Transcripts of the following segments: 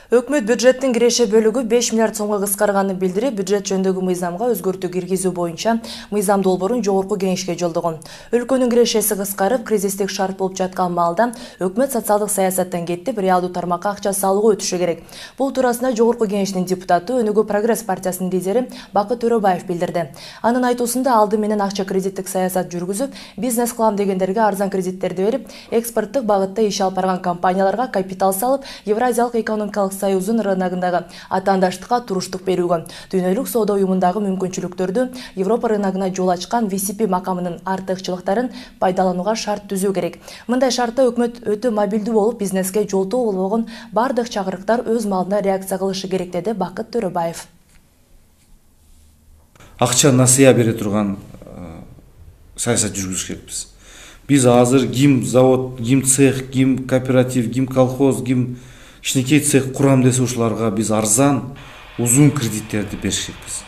Өкмөт бюджеттин киреше бөлүгү 5 миллиард сомго кыскарганын билдирип, бюджет жөнүндөгү мыйзамга өзгөртүү киргизүү боюнча мыйзам долбоорун жогорку кеңешке жолдогон. Өлкөнүн кирешеси кыскарып, кризистик шарт болуп жаткан маалда өкмөт социалдык саясаттан кеттип, реалдуу тармакка акча салууга өтүшү керек. Бул туурасында жогорку кеңештин депутаты, Өнүгүү Прогресс партиясынын лидери Бакыт Төрөбаев билдирди. Анын айтуусунда алды менен акча кредиттик саясат жүргүзүп, бизнес кылам дегендерге арзан кредиттерди берип, экспорттук багытта иш алып барган компанияларга капитал салып, Евразиялык экономикалык союздун рыногундагы атаандаштыкка туруштук берүүгө, дүйнөлүк соода уюмундагы мүмкүнчүлүктөрдү Европа рыногуна жол ачкан VCP макамынын артыкчылыктарын пайдаланууга шарт түзүү керек. Мындай шартта өкмөт өтө мобилдүү болуп, бизнеске жолтоо болбогон бардык чакырыктар өз маалында реакция кылышы керек, деди Бакыт Төрөбаев. Акча насыя бере турган саясат жүргүзүш керекпиз. Биз азыр ким завод, ким цех, ким кооператив, ким колхоз, ким кичинекей цех курам десе ушуларга биз арзан, узун кредиттерди бериш керекпиз.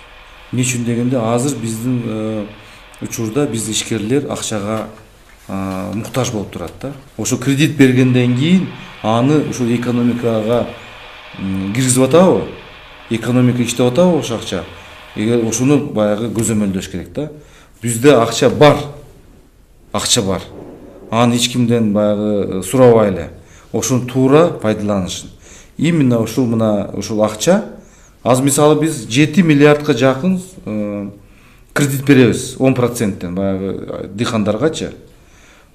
Эмне үчүн дегенде, азыр биздин учурда биз ишкерлер акчага муктаж болуп турат да. Ошо кредит бергенден кийин аны ушул экономикага киргизип атабы? Экономика иштеп атабы ошо акча? Эгер ошону баягы көзөмөлдөш керек да. Бизде акча бар. Акча бар. Аны эч кимден баягы сурабайлы. Ошону туура пайдаланышын. Именно ушул акча, аз мисалы биз 7 миллиардка жакын кредит беребиз 10%тен баягы дыйкандаргачы.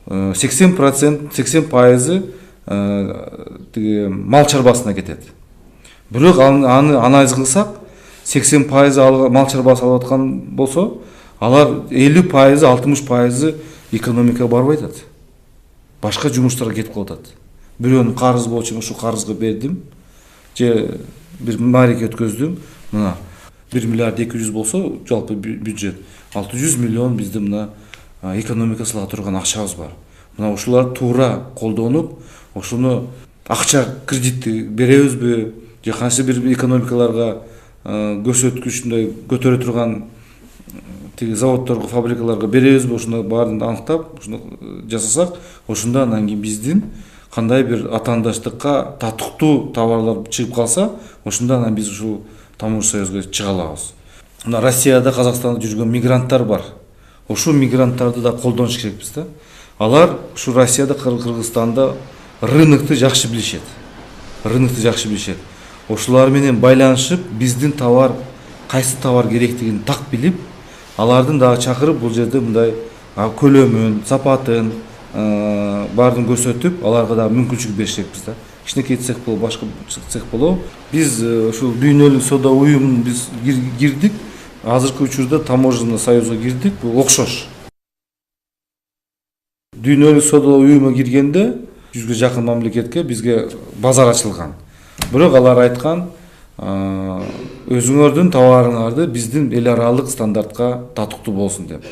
80% мал чарбасына кетет. Бирок аны анализ кылсак, 80% мал чарбасы алып аткан болсо, алар 50%, 60% экономикага барбай атат. Башка жумуштарга кетип калат. Бирөөнүн карыз болчу, ушу карызга бердим. Же бир маареке өткөздүм. Мына 1 миллиард 200 болсо, жалпы бюджет 600 миллион бизде мына экономика салага турган акчабыз бар. Мына ушулар туура колдонуп, ошону акча кредитти беребизби, же кайсы бир экономикаларга көрсөткүчүндөй көтөрө турган заводдорго, фабрикаларга беребизби, ошону баарын аныктап, ошону жасасак, ошондо анан кийин биздин кандай бир атаандаштыкка татыктуу товарлар чыгып калса, ошондо анан биз ушул Таможня союзга чыга алабыз. Мына Россияда, Казакстанда жүргөн мигранттар бар. Ошол мигранттарды да колдонуш керекпиз да. Алар ушу Россияда, Кыргызстанда рынокты жакшы билишет. Ошолар менен байланышып, биздин товар, кайсы товар керектигин так билип, алардын дагы чакырып бул жерде мындай көлөмүн, сапатын баарын көрсөтүп, аларга да мүмкүнчүлүк бериш керекпиз да. Кичинекей цех болобу, башка цех болобу. Биз ушул дүйнөлүк соода уюмуна биз кирдик. Азыркы учурда Таможенный союзга кирдик. Бул окшош. Дүйнөлүк соода уюмуна киргенде 100ге жакын мамлекетке бизге базар ачылган. Бирок алар айткан, өзүңөрдүн товарыңарды биздин эл аралык стандартка татыктуу болсун деп.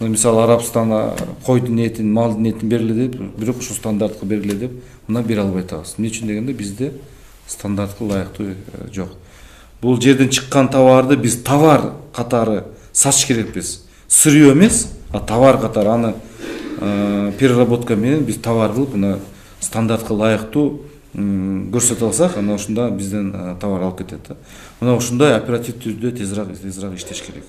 Мисалы Арабстан койдун этин, малдын этин бергиле деп, бирок ушул стандартка бергиле деп, мына бере албай атабыз. Эмне үчүн дегенде, бизде стандартка ылайыктуу жок. Бул жерден чыккан товарды биз товар катары сатыш керекпиз. Сырье эмес, товар катары аны переработка менен биз товар кылып, мына стандартка ылайыктуу көрсөтө алсак, анан ошондо бизден товар алып кетет. Мына ушундай оперативдүү түрдө тезирээк иштеш керек.